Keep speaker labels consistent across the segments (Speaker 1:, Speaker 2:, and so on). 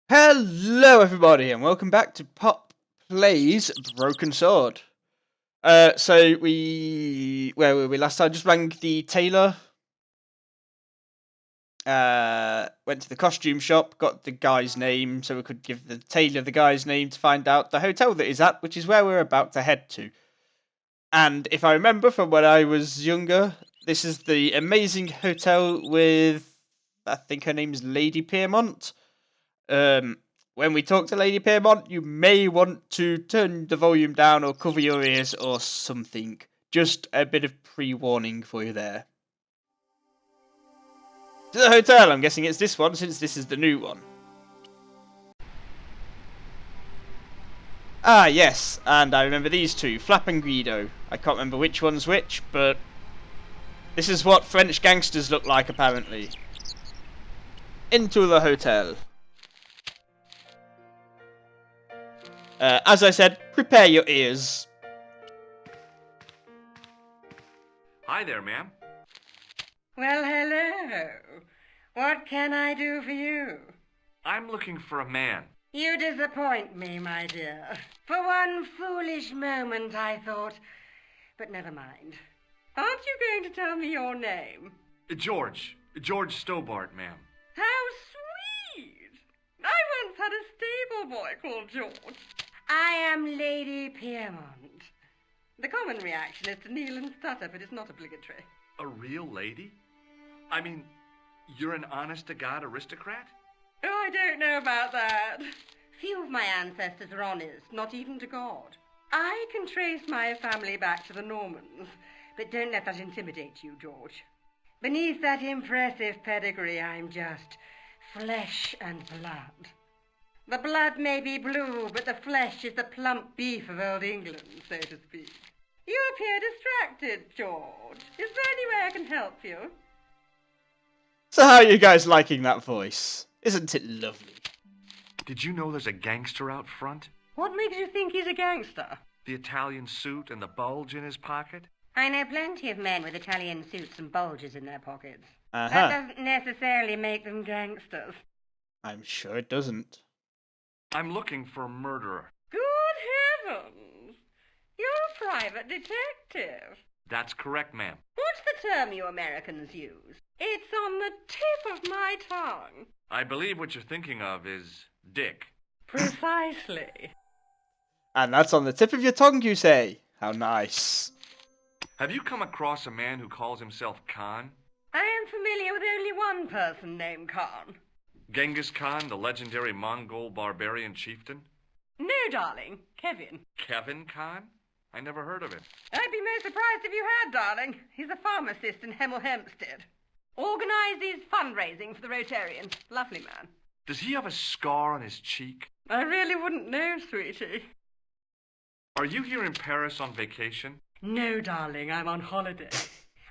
Speaker 1: Hello, everybody, and welcome back to PoP Plays Broken Sword. Where were we last time? Just rang the tailor. Went to the costume shop, got the guy's name, so we could give the tailor the guy's name to find out the hotel that he's at, which is where we're about to head to. And if I remember from when I was younger, this is the amazing hotel with, I think her name's Lady Piermont. When we talk to Lady Piermont, you may want to turn the volume down or cover your ears or something. Just a bit of pre-warning for you there. To the hotel, I'm guessing it's this one, since this is the new one. Ah, yes, and I remember these two, Flap and Guido. I can't remember which one's which, but this is what French gangsters look like, apparently. Into the hotel. As I said, prepare your ears.
Speaker 2: Hi there, ma'am.
Speaker 3: Well, hello. What can I do for you?
Speaker 2: I'm looking for a man.
Speaker 3: You disappoint me, my dear. For one foolish moment I thought... But never mind. Aren't you going to tell me your name?
Speaker 2: George Stobart, ma'am.
Speaker 3: How sweet! I once had a stable boy called George. I am Lady Piermont. The common reaction is to kneel and stutter, but it's not obligatory.
Speaker 2: A real lady? I mean, you're an honest-to-God aristocrat?
Speaker 3: Oh, I don't know about that. Few of my ancestors are honest, not even to God. I can trace my family back to the Normans, but don't let that intimidate you, George. Beneath that impressive pedigree, I'm just flesh and blood. The blood may be blue, but the flesh is the plump beef of old England, so to speak. You appear distracted, George. Is there any way I can help you?
Speaker 1: So how are you guys liking that voice? Isn't it lovely?
Speaker 2: Did you know there's a gangster out front?
Speaker 3: What makes you think he's a gangster?
Speaker 2: The Italian suit and the bulge in his pocket?
Speaker 3: I know plenty of men with Italian suits and bulges in their pockets.
Speaker 1: Uh-huh.
Speaker 3: That doesn't necessarily make them gangsters.
Speaker 1: I'm sure it doesn't.
Speaker 2: I'm looking for a murderer.
Speaker 3: Good heavens! You're a private detective.
Speaker 2: That's correct, ma'am.
Speaker 3: What's the term you Americans use? It's on the tip of my tongue.
Speaker 2: I believe what you're thinking of is Dick.
Speaker 3: Precisely.
Speaker 1: And that's on the tip of your tongue, you say? How nice.
Speaker 2: Have you come across a man who calls himself Khan?
Speaker 3: I am familiar with only one person named Khan.
Speaker 2: Genghis Khan, the legendary Mongol barbarian chieftain?
Speaker 3: No, darling. Kevin.
Speaker 2: Kevin Khan? I never heard of him.
Speaker 3: I'd be most surprised if you had, darling. He's a pharmacist in Hemel Hempstead. Organises fundraising for the Rotarians. Lovely man.
Speaker 2: Does he have a scar on his cheek?
Speaker 3: I really wouldn't know, sweetie.
Speaker 2: Are you here in Paris on vacation?
Speaker 3: No, darling, I'm on holiday.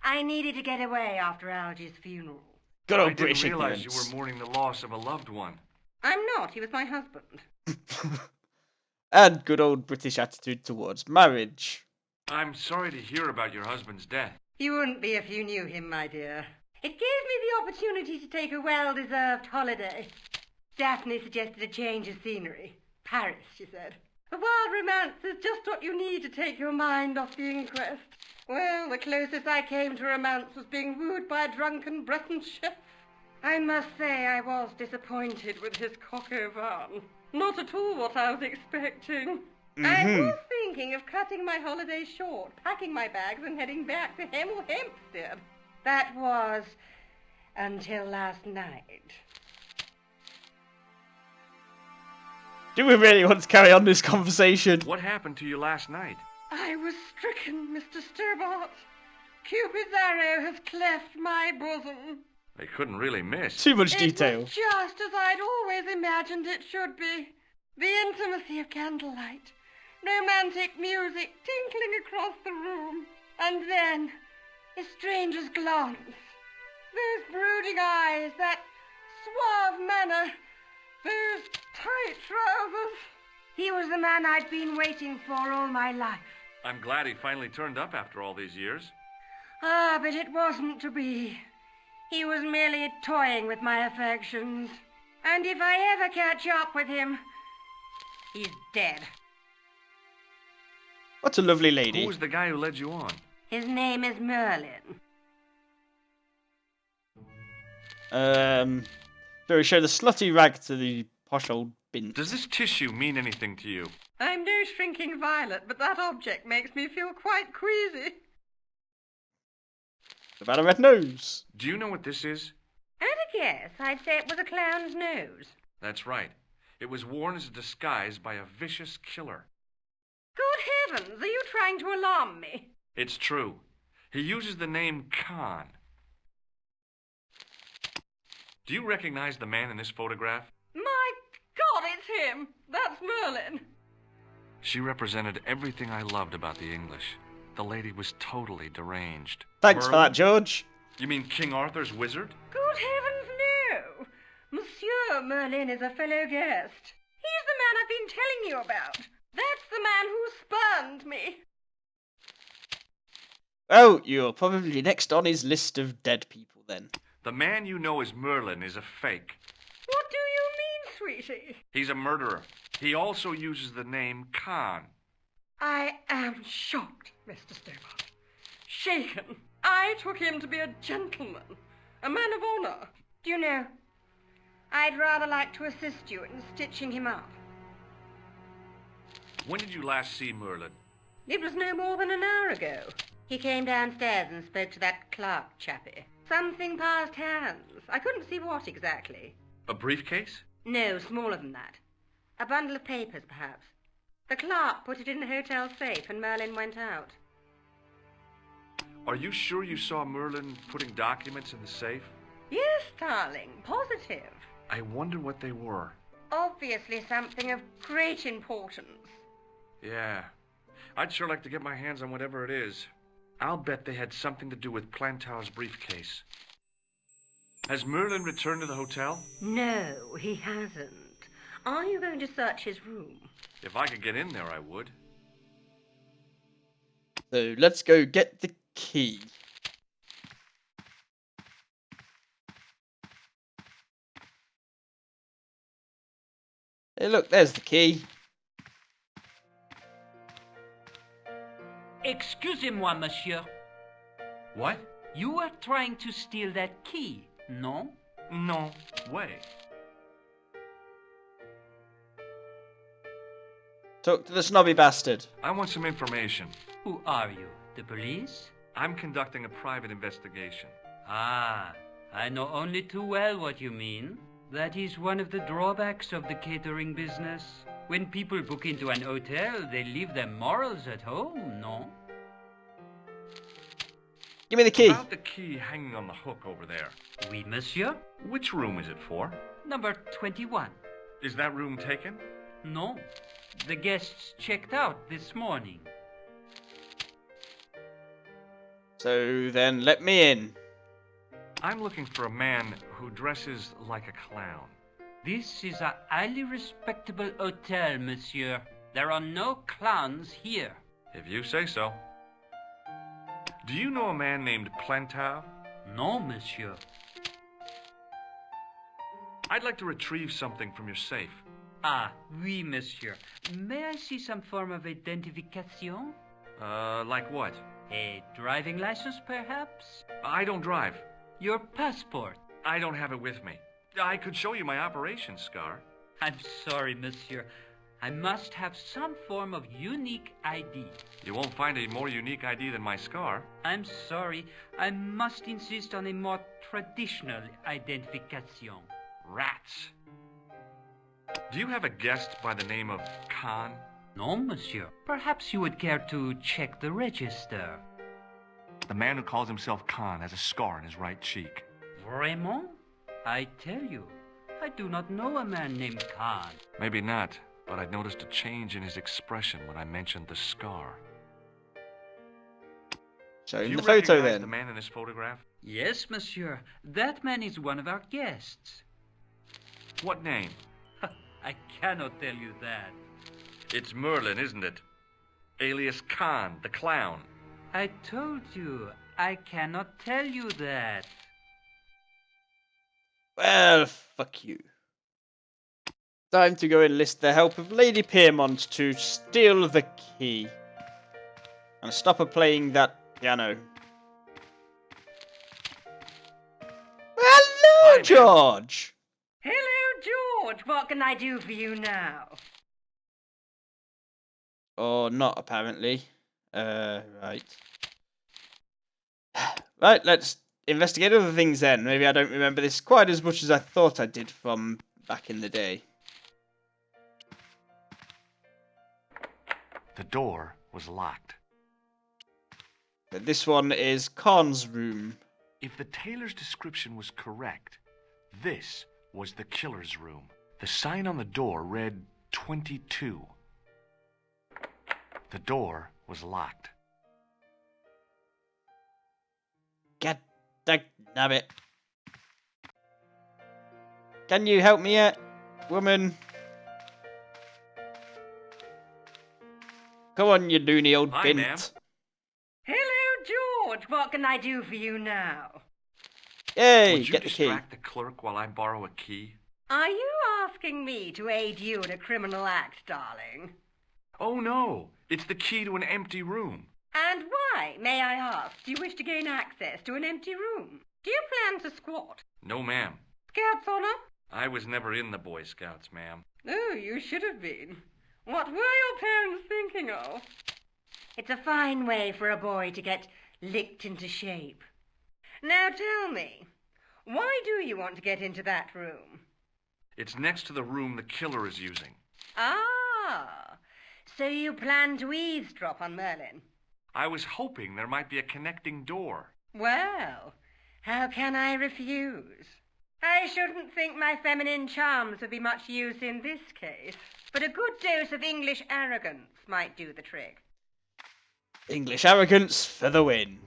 Speaker 3: I needed to get away after Algy's funeral.
Speaker 1: Good old
Speaker 2: I
Speaker 1: British
Speaker 2: didn't realize
Speaker 1: ignorance.
Speaker 2: you were mourning the loss of a loved one.
Speaker 3: I'm not. He was my husband.
Speaker 1: And good old British attitude towards marriage.
Speaker 2: I'm sorry to hear about your husband's death.
Speaker 3: You wouldn't be if you knew him, my dear. It gave me the opportunity to take a well-deserved holiday. Daphne suggested a change of scenery. Paris, she said. A wild romance is just what you need to take your mind off the inquest. Well, the closest I came to romance was being wooed by a drunken Breton chef. I must say I was disappointed with his coq au vin. Not at all what I was expecting. I was thinking of cutting my holiday short, packing my bags and heading back to Hemel Hempstead. That was until last night.
Speaker 1: Do we really want to carry on this conversation?
Speaker 2: What happened to you last night?
Speaker 3: I was stricken, Mr. Stobart. Cupid's arrow has cleft my bosom.
Speaker 2: They couldn't really miss.
Speaker 1: Too much detail.
Speaker 3: It was just as I'd always imagined it should be. The intimacy of candlelight, romantic music tinkling across the room, and then a stranger's glance. Those brooding eyes, that suave manner, those tight trousers. He was the man I'd been waiting for all my life.
Speaker 2: I'm glad he finally turned up after all these years.
Speaker 3: Ah, but it wasn't to be. He was merely toying with my affections. And if I ever catch up with him, he's dead.
Speaker 1: What a lovely lady.
Speaker 2: Who was the guy who led you on?
Speaker 3: His name is Merlin.
Speaker 1: Very show the slutty rag to the posh old bint.
Speaker 2: Does this tissue mean anything to you?
Speaker 3: I'm no shrinking violet, but that object makes me feel quite queasy.
Speaker 1: About a red nose.
Speaker 2: Do you know what this is?
Speaker 3: At a guess, I'd say it was a clown's nose.
Speaker 2: That's right. It was worn as a disguise by a vicious killer.
Speaker 3: Good heavens, are you trying to alarm me?
Speaker 2: It's true. He uses the name Khan. Do you recognize the man in this photograph?
Speaker 3: My God, it's him! That's Merlin!
Speaker 2: She represented everything I loved about the English. The lady was totally deranged.
Speaker 1: Thanks for that, George.
Speaker 2: You mean King Arthur's wizard?
Speaker 3: Good heavens, no! Monsieur Merlin is a fellow guest. He's the man I've been telling you about. That's the man who spurned me.
Speaker 1: Oh, you're probably next on his list of dead people then.
Speaker 2: The man you know as Merlin is a fake.
Speaker 3: What do you mean, sweetie?
Speaker 2: He's a murderer. He also uses the name Khan.
Speaker 3: I am shocked, Mr. Stobart. Shaken. I took him to be a gentleman, a man of honor. Do you know, I'd rather like to assist you in stitching him up.
Speaker 2: When did you last see Merlin?
Speaker 3: It was no more than an hour ago. He came downstairs and spoke to that clerk chappie. Something passed hands. I couldn't see what exactly.
Speaker 2: A briefcase?
Speaker 3: No, smaller than that. A bundle of papers, perhaps. The clerk put it in the hotel safe and Merlin went out.
Speaker 2: Are you sure you saw Merlin putting documents in the safe?
Speaker 3: Yes, darling, positive.
Speaker 2: I wonder what they were.
Speaker 3: Obviously something of great importance.
Speaker 2: Yeah. I'd sure like to get my hands on whatever it is. I'll bet they had something to do with Plantow's briefcase. Has Merlin returned to the hotel?
Speaker 3: No, he hasn't. Are you going to search his room?
Speaker 2: If I could get in there, I would.
Speaker 1: So let's go get the key. Hey, look, there's the key.
Speaker 4: Excusez-moi, monsieur.
Speaker 2: What?
Speaker 4: You were trying to steal that key, no?
Speaker 2: No way.
Speaker 1: Talk to the snobby bastard.
Speaker 2: I want some information.
Speaker 4: Who are you? The police?
Speaker 2: I'm conducting a private investigation.
Speaker 4: Ah, I know only too well what you mean. That is one of the drawbacks of the catering business. When people book into an hotel, they leave their morals at home, no?
Speaker 1: Give me the key.
Speaker 2: About the key hanging on the hook over there.
Speaker 4: Oui, monsieur.
Speaker 2: Which room is it for?
Speaker 4: Number 21.
Speaker 2: Is that room taken?
Speaker 4: No. The guests checked out this morning.
Speaker 1: So then let me in.
Speaker 2: I'm looking for a man who dresses like a clown.
Speaker 4: This is a highly respectable hotel, monsieur. There are no clowns here.
Speaker 2: If you say so. Do you know a man named Plantow?
Speaker 4: No, monsieur.
Speaker 2: I'd like to retrieve something from your safe.
Speaker 4: Ah, oui, monsieur. May I see some form of identification?
Speaker 2: Like what?
Speaker 4: A driving license, perhaps?
Speaker 2: I don't drive.
Speaker 4: Your passport?
Speaker 2: I don't have it with me. I could show you my operation scar.
Speaker 4: I'm sorry, monsieur. I must have some form of unique ID.
Speaker 2: You won't find a more unique ID than my scar.
Speaker 4: I'm sorry. I must insist on a more traditional identification.
Speaker 2: Rats. Do you have a guest by the name of Khan?
Speaker 4: No, monsieur. Perhaps you would care to check the register.
Speaker 2: The man who calls himself Khan has a scar on his right cheek.
Speaker 4: Vraiment? I tell you, I do not know a man named Khan.
Speaker 2: Maybe not, but I noticed a change in his expression when I mentioned the scar.
Speaker 1: Show
Speaker 2: Do
Speaker 1: him
Speaker 2: you
Speaker 1: the photo
Speaker 2: recognize
Speaker 1: then.
Speaker 2: the man in this photograph?
Speaker 4: Yes, monsieur. That man is one of our guests.
Speaker 2: What name?
Speaker 4: I cannot tell you that.
Speaker 2: It's Merlin, isn't it? Alias Khan, the clown.
Speaker 4: I told you, I cannot tell you that.
Speaker 1: Well, fuck you. Time to go enlist the help of Lady Piermont to steal the key. And stop her playing that piano. Hello,
Speaker 2: Hi, ma'am.
Speaker 1: George!
Speaker 3: Hello, George. What can I do for you now?
Speaker 1: Or not, apparently. Right. Right, let's investigate other things then. Maybe I don't remember this quite as much as I thought I did from back in the day.
Speaker 2: The door was locked.
Speaker 1: But this one is Khan's room.
Speaker 2: If the tailor's description was correct, this was the killer's room. The sign on the door read 22. The door was locked.
Speaker 1: God damn it. Can you help me yet, woman? Come on, you loony old
Speaker 2: Hi,
Speaker 1: bint.
Speaker 2: ma'am.
Speaker 3: Hello, George. What can I do for you now?
Speaker 1: Yay,
Speaker 2: Would you
Speaker 1: get the key.
Speaker 2: distract the clerk while I borrow a key?
Speaker 3: Are you asking me to aid you in a criminal act, darling?
Speaker 2: Oh, no. It's the key to an empty room.
Speaker 3: And why, may I ask, do you wish to gain access to an empty room? Do you plan to squat?
Speaker 2: No, ma'am.
Speaker 3: Scouts honor?
Speaker 2: I was never in the Boy Scouts, ma'am.
Speaker 3: Oh, you should have been. What were your parents thinking of? It's a fine way for a boy to get licked into shape. Now tell me, why do you want to get into that room?
Speaker 2: It's next to the room the killer is using.
Speaker 3: Ah, so you plan to eavesdrop on Merlin?
Speaker 2: I was hoping there might be a connecting door.
Speaker 3: Well, how can I refuse? I shouldn't think my feminine charms would be much use in this case, but a good dose of English arrogance might do the trick.
Speaker 1: English arrogance for the win.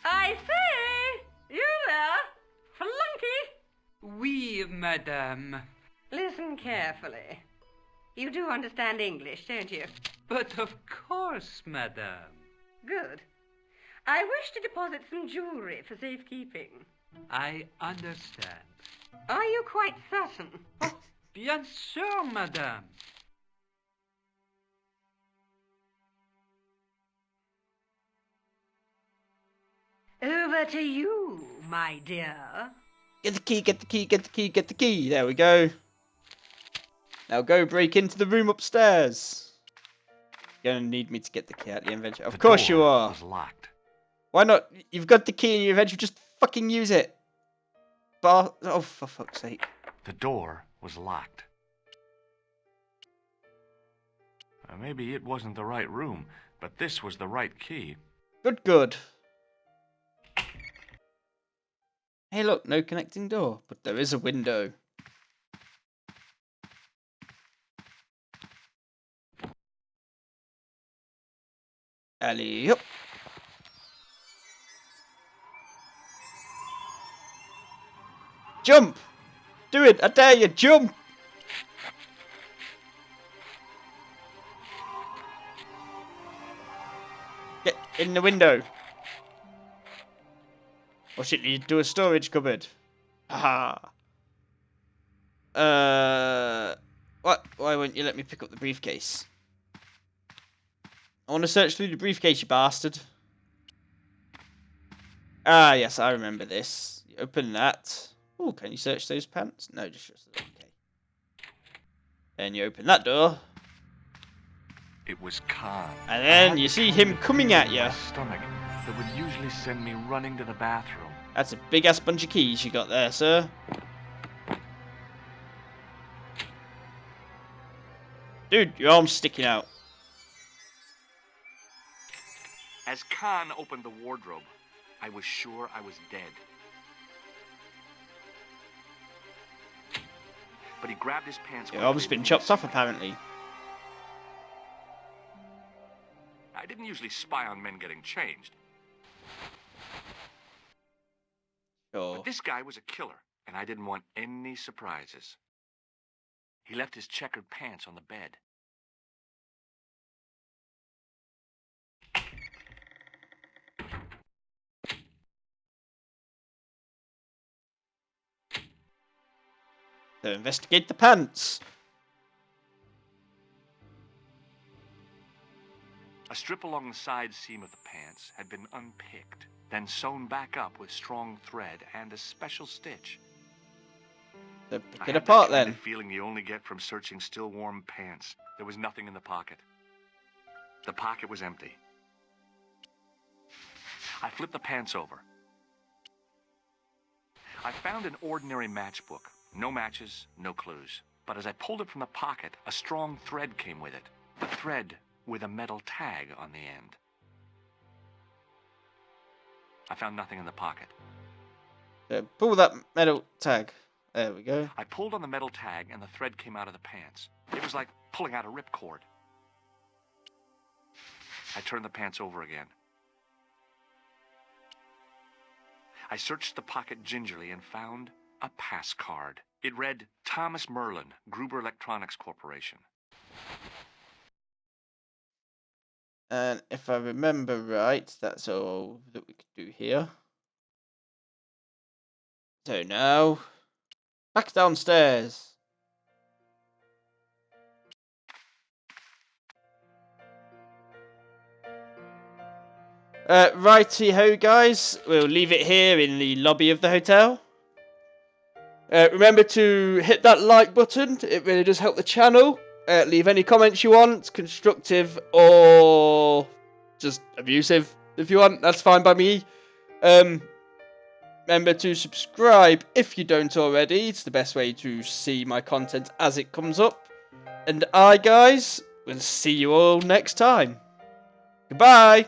Speaker 3: I say, you there, flunky?
Speaker 4: Oui, madame.
Speaker 3: Listen carefully. You do understand English, don't you?
Speaker 4: But of course, madame.
Speaker 3: Good. I wish to deposit some jewellery for safekeeping.
Speaker 4: I understand.
Speaker 3: Are you quite certain?
Speaker 4: Bien sûr, madame.
Speaker 3: Over to you, my dear.
Speaker 1: Get the key, get the key, get the key, get the key. There we go. Now go break into the room upstairs. You're gonna need me to get the key out of the inventory. Of course you are.
Speaker 2: Was locked.
Speaker 1: Why not? You've got the key in your inventory, just fucking use it. Oh, for fuck's sake.
Speaker 2: The door was locked. Maybe it wasn't the right room, but this was the right key.
Speaker 1: Good, good. Hey, look, no connecting door, but there is a window. Alley up. Jump! Do it! I dare you! Jump! Get in the window. Or should you do a storage cupboard? Haha. What? Why won't you let me pick up the briefcase? I want to search through the briefcase, you bastard. Ah, yes, I remember this. You open that. Oh, can you search those pants? No, just okay. Then you open that door.
Speaker 2: It was Khan.
Speaker 1: And then you see him coming at you.
Speaker 2: My stomach that would usually send me running to the bathroom.
Speaker 1: That's a big ass bunch of keys you got there, sir. Dude, your arm's sticking out.
Speaker 2: As Khan opened the wardrobe, I was sure I was dead. But he grabbed his pants.
Speaker 1: Your arm's been chopped off, apparently.
Speaker 2: I didn't usually spy on men getting changed.
Speaker 1: Sure.
Speaker 2: But this guy was a killer, and I didn't want any surprises. He left his checkered pants on the bed.
Speaker 1: So investigate the pants.
Speaker 2: A strip along the side seam of the pants had been unpicked, then sewn back up with strong thread and a special stitch.
Speaker 1: So pick
Speaker 2: I
Speaker 1: it
Speaker 2: had
Speaker 1: apart
Speaker 2: that kind
Speaker 1: then.
Speaker 2: of feeling you only get from searching still warm pants. There was nothing in the pocket. The pocket was empty. I flipped the pants over. I found an ordinary matchbook. No matches, no clues. But as I pulled it from the pocket, a strong thread came with it. A thread with a metal tag on the end. I found nothing in the pocket.
Speaker 1: So pull that metal tag. There we go.
Speaker 2: I pulled on the metal tag and the thread came out of the pants. It was like pulling out a ripcord. I turned the pants over again. I searched the pocket gingerly and found a pass card. It read, Thomas Merlin, Gruber Electronics Corporation.
Speaker 1: And if I remember right, that's all that we could do here. So now, back downstairs. Righty-ho, guys. We'll leave it here in the lobby of the hotel. Remember to hit that like button. It really does help the channel. Leave any comments you want, constructive or just abusive if you want. That's fine by me. Remember to subscribe if you don't already. It's the best way to see my content as it comes up. And guys, will see you all next time. Goodbye.